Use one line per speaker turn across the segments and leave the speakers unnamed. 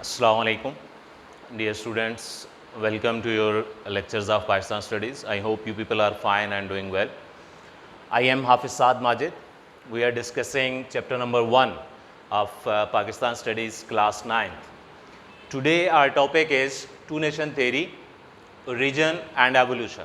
Assalamu alaikum. Dear students, welcome to your lectures of Pakistan Studies. I hope you people are fine and doing well. I am Hafiz Saad Majid. We are discussing chapter number 1 of Pakistan Studies class 9th. Today our topic is two-nation theory, region and evolution.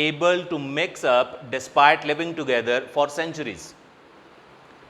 able to mix up despite living together for centuries.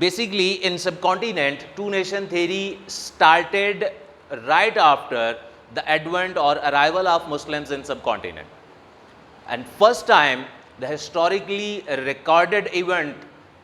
Basically, in subcontinent, two-nation theory started right after the advent or arrival of Muslims in subcontinent. And first time, the historically recorded event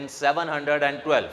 in 712.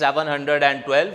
712.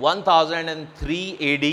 1003 AD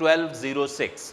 1206.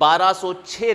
1206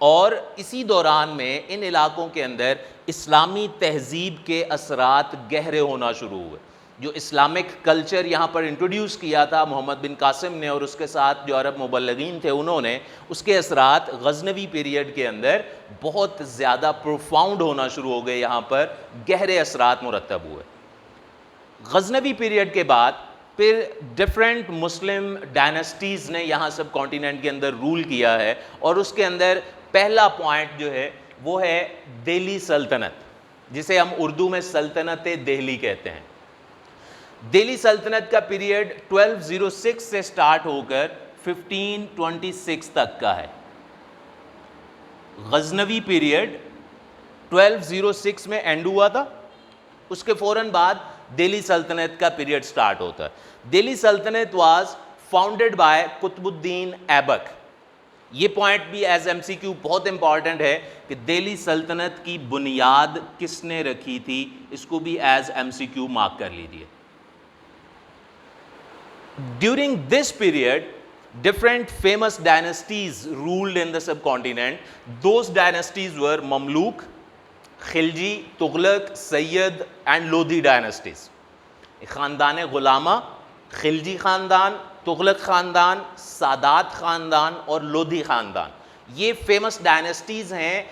اور اسی دوران میں ان علاقوں کے اندر اسلامی تہذیب کے اثرات گہرے ہونا شروع ہوئے. جو اسلامک کلچر یہاں پر انٹروڈیوس کیا تھا محمد بن قاسم نے اور اس کے ساتھ جو عرب مبلغین تھے انہوں نے, اس کے اثرات غزنوی پیریڈ کے اندر بہت زیادہ پروفاؤنڈ ہونا شروع ہو گئے, یہاں پر گہرے اثرات مرتب ہوئے. غزنوی پیریڈ کے بعد پھر ڈفرینٹ مسلم ڈائنسٹیز نے یہاں سب کانٹیننٹ کے اندر رول کیا ہے, اور اس کے اندر پہلا پوائنٹ جو ہے وہ ہے دہلی سلطنت, جسے ہم اردو میں سلطنت دہلی کہتے ہیں. دہلی سلطنت کا پیریڈ 1206 سے سٹارٹ ہو کر 1526 تک کا ہے. غزنوی پیریڈ 1206 میں اینڈ ہوا تھا, اس کے فوراً بعد دہلی سلطنت کا پیریڈ سٹارٹ ہوتا ہے. دہلی سلطنت واز فاؤنڈیڈ بائی قطب الدین ایبک. یہ پوائنٹ بھی ایز ایم سی کیو بہت امپورٹنٹ ہے کہ دہلی سلطنت کی بنیاد کس نے رکھی تھی, اس کو بھی ایز ایم سی کیو مارک کر لیجیے. During this period, different famous dynasties ruled in the subcontinent. Those dynasties were Mamluk, Khilji, Tughlaq, Sayyid and Lodi dynasties. خاندان غلامہ, خلجی خاندان, تغلق خاندان, سادات خاندان اور لودھی خاندان, یہ فیمس ڈائنسٹیز ہیں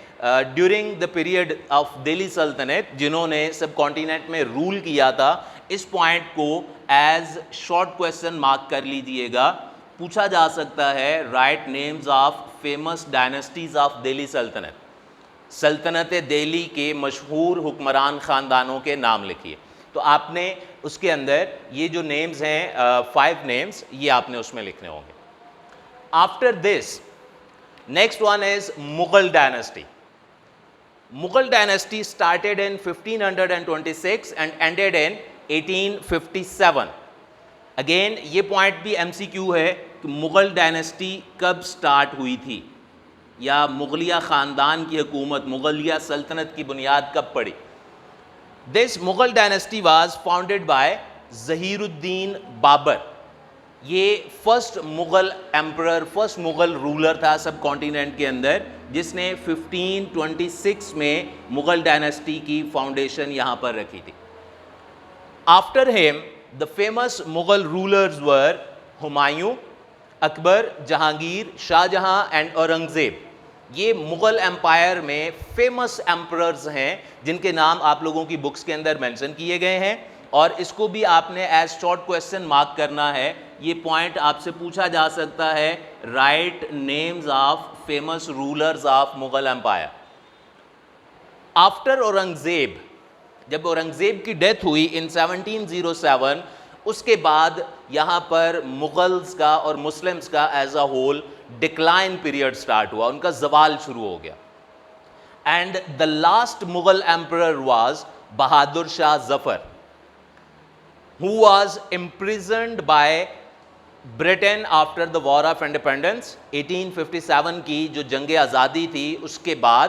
during the period of Delhi سلطنت جنہوں نے سب کانٹیننٹ میں رول کیا تھا. اس پوائنٹ کو ایز شارٹ کویسچن مارک کر لیجئے گا, پوچھا جا سکتا ہے right names of famous dynasties of Delhi سلطنت. سلطنت دہلی کے مشہور حکمران خاندانوں کے نام لکھیے. تو آپ نے اس کے اندر یہ جو نیمز ہیں 5 نیمز, یہ آپ نے اس میں لکھنے ہوں گے. After this next one is Mughal Dynasty. Mughal dynasty started in 1526 and ended in 1857. Again یہ پوائنٹ بھی ایم سی کیو ہے کہ مغل ڈائنسٹی کب سٹارٹ ہوئی تھی, یا مغلیہ خاندان کی حکومت, مغلیہ سلطنت کی بنیاد کب پڑی. This Mughal dynasty was founded by Zaheer الدین بابر. یہ first Mughal emperor, first Mughal ruler تھا سب کانٹیننٹ کے اندر, جس نے 1526 میں مغل ڈائنسٹی کی فاؤنڈیشن یہاں پر رکھی تھی. After him the famous Mughal rulers were Humayun, Akbar, Jahangir, Shah Jahan and Aurangzeb. یہ مغل امپائر میں فیمس ایمپررز ہیں جن کے نام آپ لوگوں کی بکس کے اندر مینشن کیے گئے ہیں, اور اس کو بھی آپ نے ایز شارٹ کویسچن مارک کرنا ہے. یہ پوائنٹ آپ سے پوچھا جا سکتا ہے right names of famous rulers of Mughal empire. After Aurangzeb, جب اورنگزیب کی ڈیتھ ہوئی ان 1707, اس کے بعد یہاں پر مغلز کا اور مسلمز کا as a whole decline period start ہوا, ان کا زوال شروع ہو گیا. And the last Mughal emperor was Bahadur Shah Zafar, who was imprisoned by Britain after the War of Independence. 1857 کی جو جنگ آزادی تھی اس کے بعد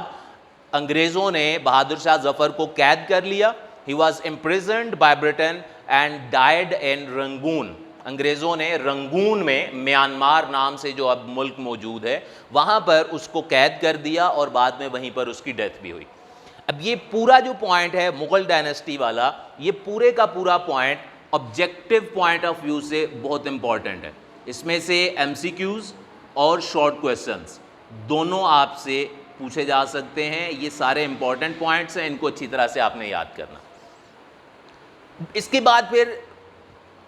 انگریزوں نے بہادر شاہ ظفر کو قید کر لیا. He was imprisoned by Britain and died in Rangoon. انگریزوں نے رنگون میں, میانمار نام سے جو اب ملک موجود ہے, وہاں پر اس کو قید کر دیا اور بعد میں وہیں پر اس کی ڈیتھ بھی ہوئی. اب یہ پورا جو پوائنٹ ہے مغل ڈائنسٹی والا, یہ پورے کا پورا point objective point of view سے بہت امپورٹنٹ ہے. اس میں سے ایم سی کیوز اور شارٹ کویسچنس دونوں آپ سے پوچھے جا سکتے ہیں. یہ سارے امپورٹنٹ پوائنٹس ہیں, ان کو اچھی طرح سے آپ نے یاد کرنا. اس کے بعد پھر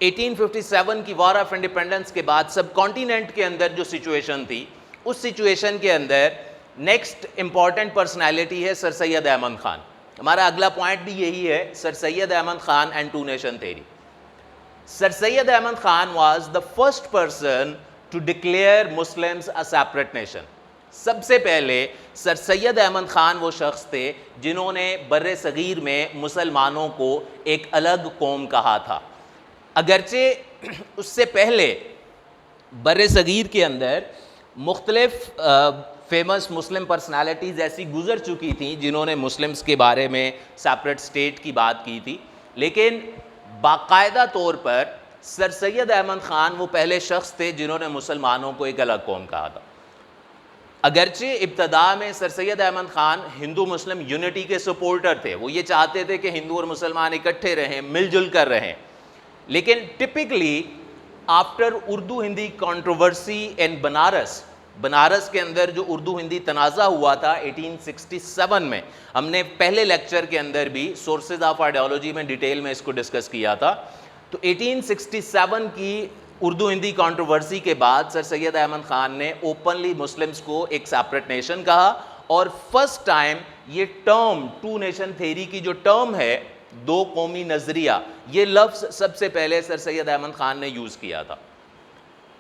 1857 کی وار آف انڈیپینڈنس کے بعد سب کانٹیننٹ کے اندر جو سچویشن تھی, اس سچویشن کے اندر نیکسٹ امپورٹنٹ پرسنالٹی ہے سر سید احمد خان. ہمارا اگلا پوائنٹ بھی یہی ہے, sir Syed Ahmad Khan and two nation theory. Sir Syed Ahmad Khan was the first person to declare Muslims a separate nation. سب سے پہلے سر سید احمد خان وہ شخص تھے جنہوں نے بر صغیر میں مسلمانوں کو ایک الگ قوم کہا تھا. اگرچہ اس سے پہلے بر صغیر کے اندر مختلف فیمس مسلم پرسنالٹیز ایسی گزر چکی تھیں جنہوں نے مسلمز کے بارے میں سیپریٹ اسٹیٹ کی بات کی تھی, لیکن باقاعدہ طور پر سر سید احمد خان وہ پہلے شخص تھے جنہوں نے مسلمانوں کو ایک الگ قوم کہا تھا. اگرچہ ابتدا میں سر سید احمد خان ہندو مسلم یونٹی کے سپورٹر تھے, وہ یہ چاہتے تھے کہ ہندو اور مسلمان اکٹھے رہیں, مل جل کر رہیں, لیکن typically after Urdu Hindi controversy in Banaras کے اندر جو اردو ہندی تنازع ہوا تھا 1867 میں, ہم نے پہلے لیکچر کے اندر بھی سورسز آف آئیڈیالوجی میں ڈیٹیل میں اس کو ڈسکس کیا تھا, تو 1867 کی اردو ہندی کنٹروورسی کے بعد سر سید احمد خان نے اوپنلی مسلمز کو ایک سیپریٹ نیشن کہا, اور فرسٹ ٹائم یہ ٹرم ٹو نیشن تھیری کی جو ٹرم ہے, دو قومی نظریہ, یہ لفظ سب سے پہلے سر سید احمد خان نے یوز کیا تھا.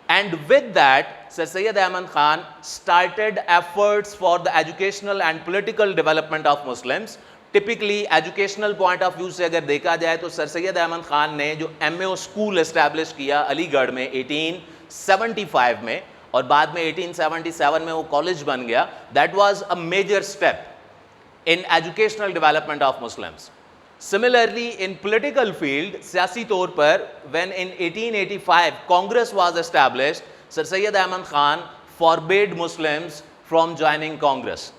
And with that, Sir Syed Ahmad Khan started efforts for the educational and political development of Muslims. Typically, educational point of view سے اگر دیکھا جائے تو سر سید احمد خان نے جو MAO اسکول اسٹیبلش کیا علی گڑھ میں 1875 میں, اور بعد میں 1877 میں وہ کالج بن گیا, that was a major step in educational development of Muslims. Similarly, in political field, سیاسی طور پر, when in 1885 Congress was established, Sir Syed Ahmad Khan forbade Muslims from joining Congress.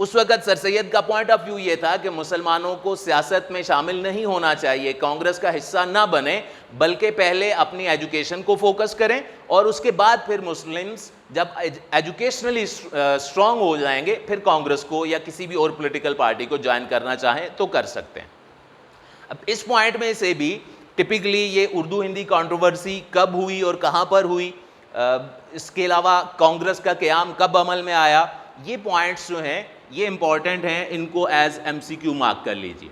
اس وقت سر سید کا پوائنٹ آف ویو یہ تھا کہ مسلمانوں کو سیاست میں شامل نہیں ہونا چاہیے, کانگریس کا حصہ نہ بنے, بلکہ پہلے اپنی ایجوکیشن کو فوکس کریں, اور اس کے بعد پھر مسلمز جب ایجوکیشنلی اسٹرانگ ہو جائیں گے پھر کانگریس کو یا کسی بھی اور پولیٹیکل پارٹی کو جوائن کرنا چاہیں تو کر سکتے ہیں. اب اس پوائنٹ میں سے بھی ٹپکلی یہ اردو ہندی کنٹروورسی کب ہوئی اور کہاں پر ہوئی, اس کے علاوہ کانگریس کا قیام کب عمل میں آیا, یہ پوائنٹس جو ہیں یہ امپورٹنٹ ہیں, ان کو ایز MCQ مارک کر لیجیے.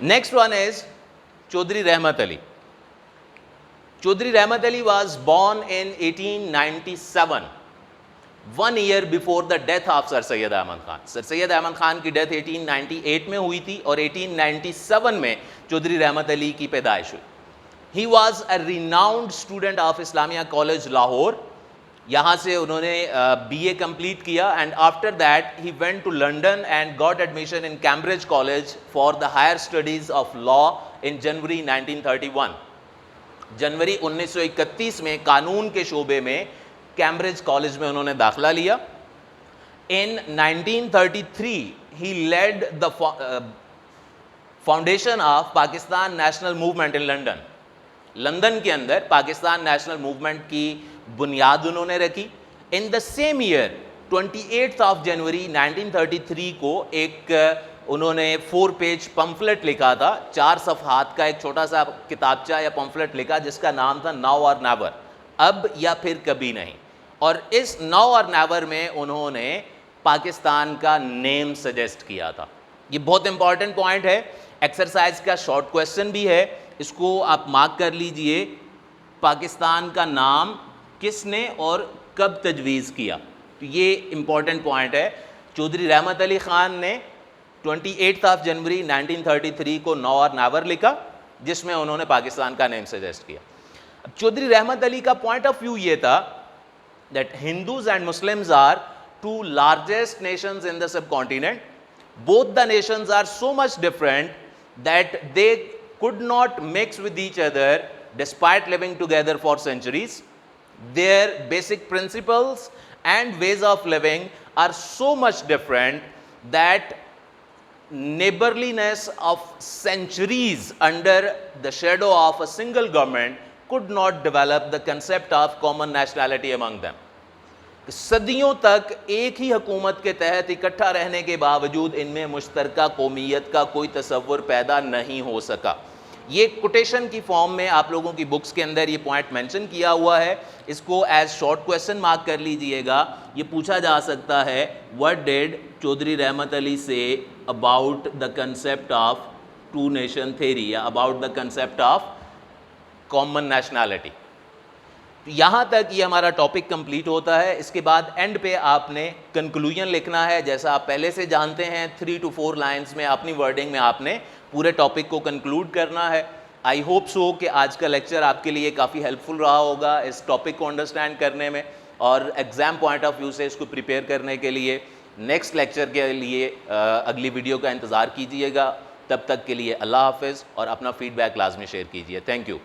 Next one is Chaudhry Rahmat Ali. Chaudhry Rahmat Ali was born in 1897, 1 year before the death of Sir Syed Ahmad Khan. سر سید احمد خان کی ڈیتھ 1898 میں ہوئی تھی اور 1897 میں چودھری رحمت علی کی پیدائش ہوئی. He was a renowned student of Islamia College Lahore. یہاں سے انہوں نے BA کمپلیٹ کیا, and after that he went to London and got admission in Cambridge college for the higher studies of law in January 1931. جنوری 1931 میں قانون کے شعبے میں کیمبرج کالج میں انہوں نے داخلہ لیا. In 1933 he led the foundation of Pakistan national movement in London. London کے اندر پاکستان نیشنل موومنٹ کی بنیاد انہوں نے رکھی. In the same year 28 of January 1933 کو ایک انہوں نے 4 پیج پمفلٹ لکھا تھا, 4 صفحات کا ایک چھوٹا سا کتابچہ یا پمفلٹ لکھا جس کا نام تھا ناؤ اور نیور, اب یا پھر کبھی نہیں. اور اس ناؤ اور نیور میں انہوں نے پاکستان کا نیم سجیسٹ کیا تھا. یہ بہت امپورٹنٹ پوائنٹ ہے, ایکسرسائز کا شارٹ کویسچن بھی ہے, اس کو آپ مارک کر لیجئے. پاکستان کا نام کس نے اور کب تجویز کیا, تو یہ امپورٹنٹ پوائنٹ ہے. چودھری رحمت علی خان نے 28 آف جنوری 1933 کو نو اور نیور لکھا جس میں انہوں نے پاکستان کا نیم سجیسٹ کیا. اب چودھری رحمت علی کا پوائنٹ آف ویو یہ تھا that Hindus and Muslims are two largest nations in the subcontinent. Both the nations are so much different that they could not mix with each other despite living together for centuries. Their basic principles and ways of living are so much different that neighborliness of centuries under the shadow of a single government could not develop the concept of common nationality among them. صدیوں تک ایک ہی حکومت کے تحت اکٹھا رہنے کے باوجود ان میں مشترکہ قومیت کا کوئی تصور پیدا نہیں ہو سکا. یہ کوٹیشن کی فارم میں آپ لوگوں کی بکس کے اندر یہ پوائنٹ مینشن کیا ہوا ہے, اس کو ایز شارٹ کویسچن مارک کر لیجئے گا. یہ پوچھا جا سکتا ہے what did چودھری رحمت علی سے about the concept of two nation theory یا about the concept of common nationality. یہاں تک یہ ہمارا ٹاپک کمپلیٹ ہوتا ہے. اس کے بعد اینڈ پہ آپ نے کنکلوژن لکھنا ہے, جیسا آپ پہلے سے جانتے ہیں 3 to 4 لائنز میں اپنی ورڈنگ میں آپ نے پورے ٹاپک کو کنکلوڈ کرنا ہے. آئی ہوپ سو کہ آج کا لیکچر آپ کے لیے کافی ہیلپ فل رہا ہوگا اس ٹاپک کو انڈرسٹینڈ کرنے میں اور ایگزام پوائنٹ آف ویو سے اس کو پریپیئر کرنے کے لیے. نیکسٹ لیکچر کے لیے اگلی ویڈیو کا انتظار کیجیے گا. تب تک کے لیے اللہ حافظ اور اپنا فیڈ بیک لازمی شیئر کیجیے. Thank you.